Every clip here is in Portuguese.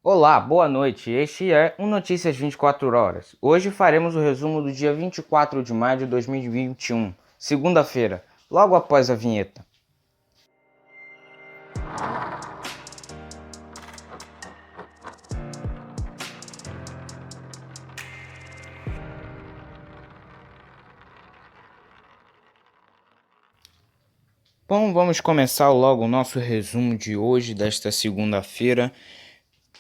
Olá, boa noite. Este é o Notícias 24 Horas. Hoje faremos o resumo do dia 24 de maio de 2021, segunda-feira, logo após a vinheta. Bom, vamos começar logo o nosso resumo de hoje, desta segunda-feira,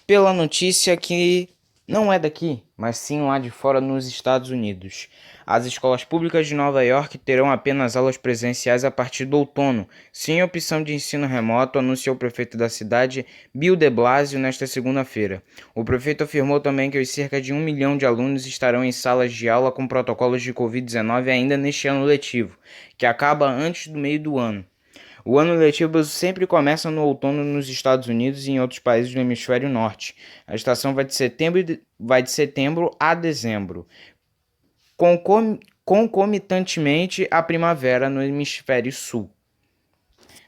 pela notícia que não é daqui, mas sim lá de fora nos Estados Unidos. As escolas públicas de Nova York terão apenas aulas presenciais a partir do outono, sem opção de ensino remoto, anunciou o prefeito da cidade, Bill de Blasio, nesta segunda-feira. O prefeito afirmou também que os cerca de 1 milhão de alunos estarão em salas de aula com protocolos de Covid-19 ainda neste ano letivo, que acaba antes do meio do ano. O ano letivo sempre começa no outono nos Estados Unidos e em outros países do hemisfério norte. A estação vai de setembro a dezembro, concomitantemente à primavera no hemisfério sul.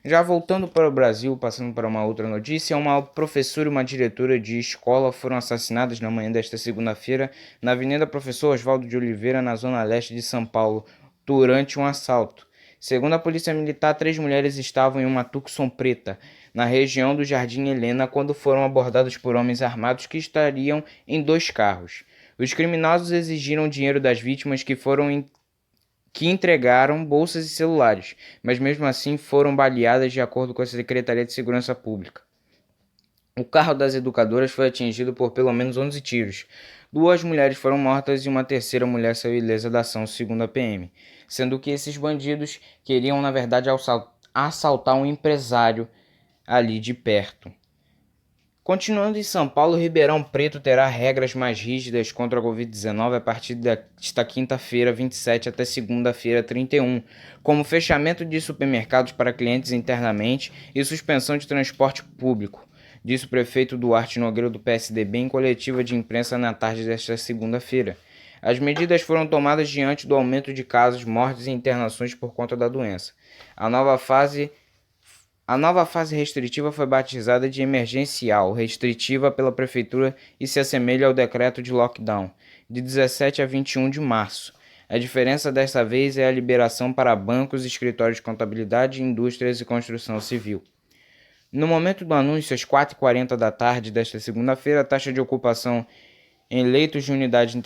Já voltando para o Brasil, passando para uma outra notícia, uma professora e uma diretora de escola foram assassinadas na manhã desta segunda-feira na Avenida Professor Oswaldo de Oliveira, na zona leste de São Paulo, durante um assalto. Segundo a polícia militar, 3 mulheres estavam em uma Tucson preta, na região do Jardim Helena, quando foram abordadas por homens armados que estariam em 2 carros. Os criminosos exigiram dinheiro das vítimas que entregaram bolsas e celulares, mas mesmo assim foram baleadas de acordo com a Secretaria de Segurança Pública. O carro das educadoras foi atingido por pelo menos 11 tiros. 2 mulheres foram mortas e uma terceira mulher saiu ilesa da ação, segundo a PM, sendo que esses bandidos queriam, na verdade, assaltar um empresário ali de perto. Continuando em São Paulo, Ribeirão Preto terá regras mais rígidas contra a Covid-19 a partir desta quinta-feira, 27, até segunda-feira, 31, como fechamento de supermercados para clientes internamente e suspensão de transporte público, disse o prefeito Duarte Nogueira do PSDB em coletiva de imprensa na tarde desta segunda-feira. As medidas foram tomadas diante do aumento de casos, mortes e internações por conta da doença. A nova fase restritiva foi batizada de emergencial restritiva pela Prefeitura e se assemelha ao decreto de lockdown, de 17 a 21 de março. A diferença desta vez é a liberação para bancos, escritórios de contabilidade, indústrias e construção civil. No momento do anúncio, às 4h40 da tarde desta segunda-feira, a taxa de ocupação em leitos de unidade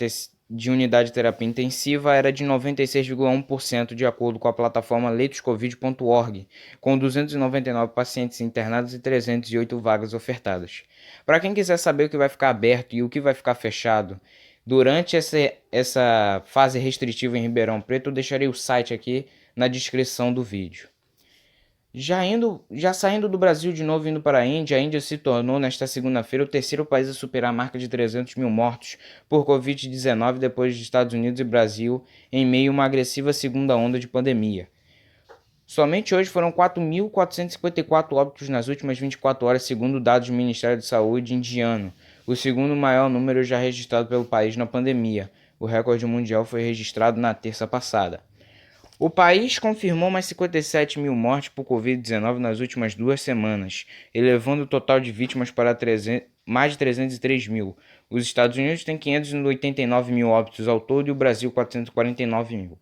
de terapia intensiva era de 96,1%, de acordo com a plataforma leitoscovid.org, com 299 pacientes internados e 308 vagas ofertadas. Para quem quiser saber o que vai ficar aberto e o que vai ficar fechado durante essa fase restritiva em Ribeirão Preto, eu deixarei o site aqui na descrição do vídeo. Já saindo do Brasil de novo indo para a Índia se tornou nesta segunda-feira o terceiro país a superar a marca de 300 mil mortos por Covid-19 depois de Estados Unidos e Brasil, em meio a uma agressiva segunda onda de pandemia. Somente hoje foram 4.454 óbitos nas últimas 24 horas, segundo dados do Ministério da Saúde indiano, o segundo maior número já registrado pelo país na pandemia. O recorde mundial foi registrado na terça passada. O país confirmou mais 57 mil mortes por Covid-19 nas últimas 2 semanas, elevando o total de vítimas para mais de 303 mil. Os Estados Unidos têm 589 mil óbitos ao todo e o Brasil 449 mil.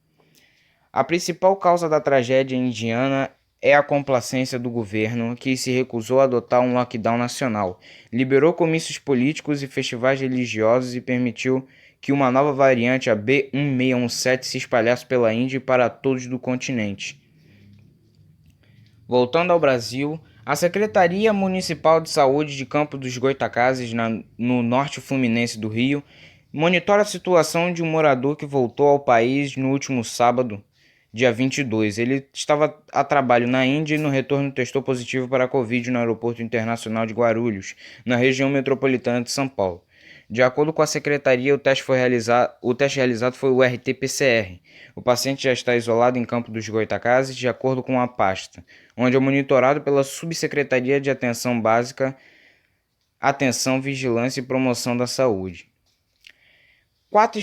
A principal causa da tragédia indiana é a complacência do governo, que se recusou a adotar um lockdown nacional, liberou comícios políticos e festivais religiosos e permitiu que uma nova variante, a B1617, se espalhasse pela Índia e para todos do continente. Voltando ao Brasil, a Secretaria Municipal de Saúde de Campos dos Goytacazes, no norte fluminense do Rio, monitora a situação de um morador que voltou ao país no último sábado, dia 22. Ele estava a trabalho na Índia e no retorno testou positivo para a Covid no Aeroporto Internacional de Guarulhos, na região metropolitana de São Paulo. De acordo com a secretaria, o teste realizado foi o RT-PCR. O paciente já está isolado em Campos dos Goytacazes, de acordo com a pasta, onde é monitorado pela Subsecretaria de Atenção Básica, Atenção, Vigilância e Promoção da Saúde. Quatro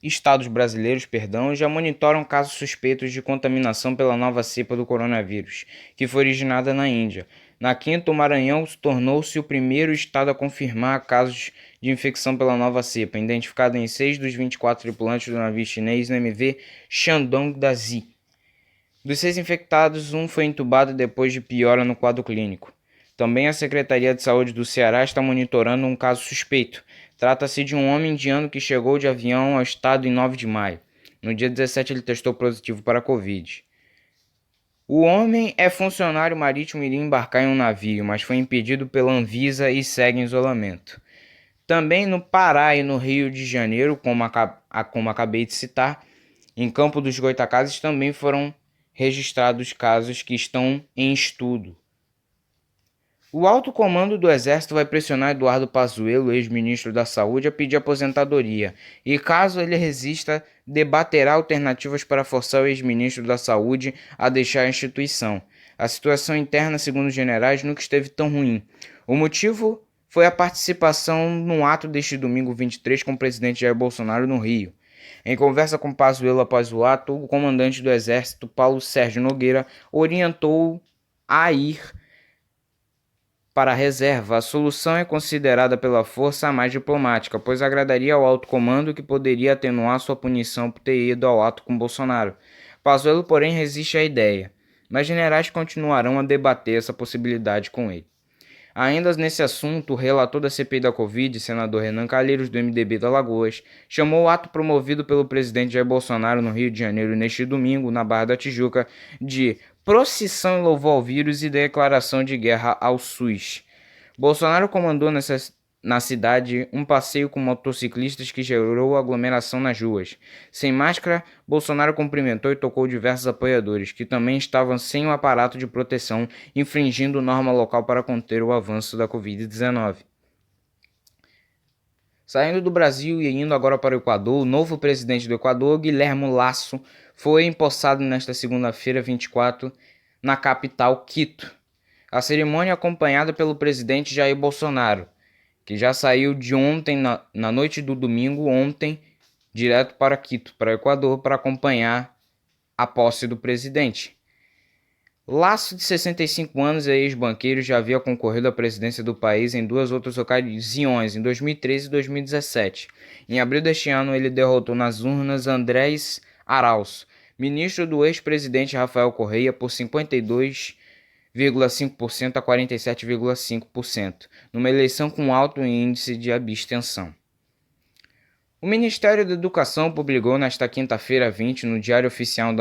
estados brasileiros, já monitoram casos suspeitos de contaminação pela nova cepa do coronavírus, que foi originada na Índia. Na quinta, o Maranhão tornou-se o primeiro estado a confirmar casos de infecção pela nova cepa, identificada em 6 dos 24 tripulantes do navio chinês no MV Shandong Dazi. Dos 6 infectados, um foi entubado depois de piora no quadro clínico. Também a Secretaria de Saúde do Ceará está monitorando um caso suspeito. Trata-se de um homem indiano que chegou de avião ao estado em 9 de maio. No dia 17, ele testou positivo para a Covid. O homem é funcionário marítimo e iria embarcar em um navio, mas foi impedido pela Anvisa e segue em isolamento. Também no Pará e no Rio de Janeiro, como acabei de citar, em Campo dos Goytacazes também foram registrados casos que estão em estudo. O alto comando do Exército vai pressionar Eduardo Pazuello, ex-ministro da Saúde, a pedir aposentadoria, e caso ele resista, debaterá alternativas para forçar o ex-ministro da Saúde a deixar a instituição. A situação interna, segundo os generais, nunca esteve tão ruim. O motivo foi a participação no ato deste domingo 23 com o presidente Jair Bolsonaro no Rio. Em conversa com Pazuello após o ato, o comandante do Exército, Paulo Sérgio Nogueira, orientou a ir para a reserva. A solução é considerada pela força a mais diplomática, pois agradaria ao alto comando que poderia atenuar sua punição por ter ido ao ato com Bolsonaro. Pazuello, porém, resiste à ideia, mas generais continuarão a debater essa possibilidade com ele. Ainda nesse assunto, o relator da CPI da Covid, senador Renan Calheiros, do MDB de Alagoas, chamou o ato promovido pelo presidente Jair Bolsonaro no Rio de Janeiro neste domingo, na Barra da Tijuca, de procissão em louvor ao vírus e declaração de guerra ao SUS. Bolsonaro comandou na cidade um passeio com motociclistas que gerou aglomeração nas ruas. Sem máscara, Bolsonaro cumprimentou e tocou diversos apoiadores, que também estavam sem o aparato de proteção, infringindo norma local para conter o avanço da Covid-19. Saindo do Brasil e indo agora para o Equador, o novo presidente do Equador, Guilherme Lasso, foi empossado nesta segunda-feira, 24, na capital, Quito. A cerimônia acompanhada pelo presidente Jair Bolsonaro, que já saiu de ontem, na noite do domingo, direto para Quito, para o Equador, para acompanhar a posse do presidente. Lasso, de 65 anos e ex-banqueiro, já havia concorrido à presidência do país em duas outras ocasiões, em 2013 e 2017. Em abril deste ano, ele derrotou nas urnas Andrés Arauz, ministro do ex-presidente Rafael Correa, por 52,5% a 47,5%, numa eleição com alto índice de abstenção. O Ministério da Educação publicou nesta quinta-feira 20, no Diário Oficial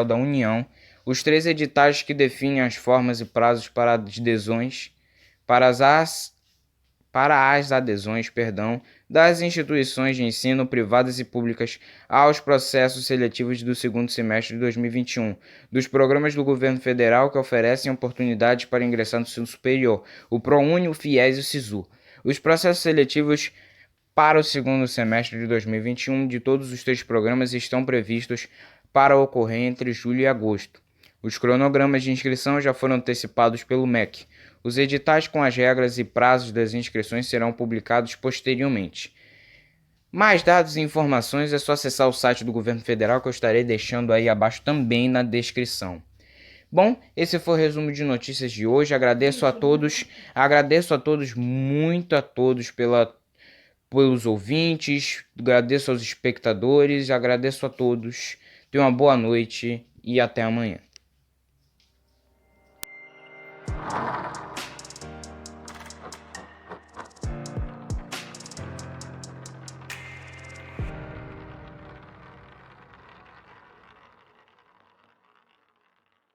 da União, os 3 editais que definem as formas e prazos para adesões, das instituições de ensino privadas e públicas aos processos seletivos do segundo semestre de 2021, dos programas do governo federal que oferecem oportunidades para ingressar no ensino superior, o ProUni, o FIES e o SISU. Os processos seletivos para o segundo semestre de 2021 de todos os 3 programas estão previstos para ocorrer entre julho e agosto. Os cronogramas de inscrição já foram antecipados pelo MEC. Os editais com as regras e prazos das inscrições serão publicados posteriormente. Mais dados e informações é só acessar o site do Governo Federal, que eu estarei deixando aí abaixo também na descrição. Bom, esse foi o resumo de notícias de hoje. Agradeço a todos muito a todos pelos ouvintes, agradeço aos espectadores, agradeço a todos. Tenham uma boa noite e até amanhã.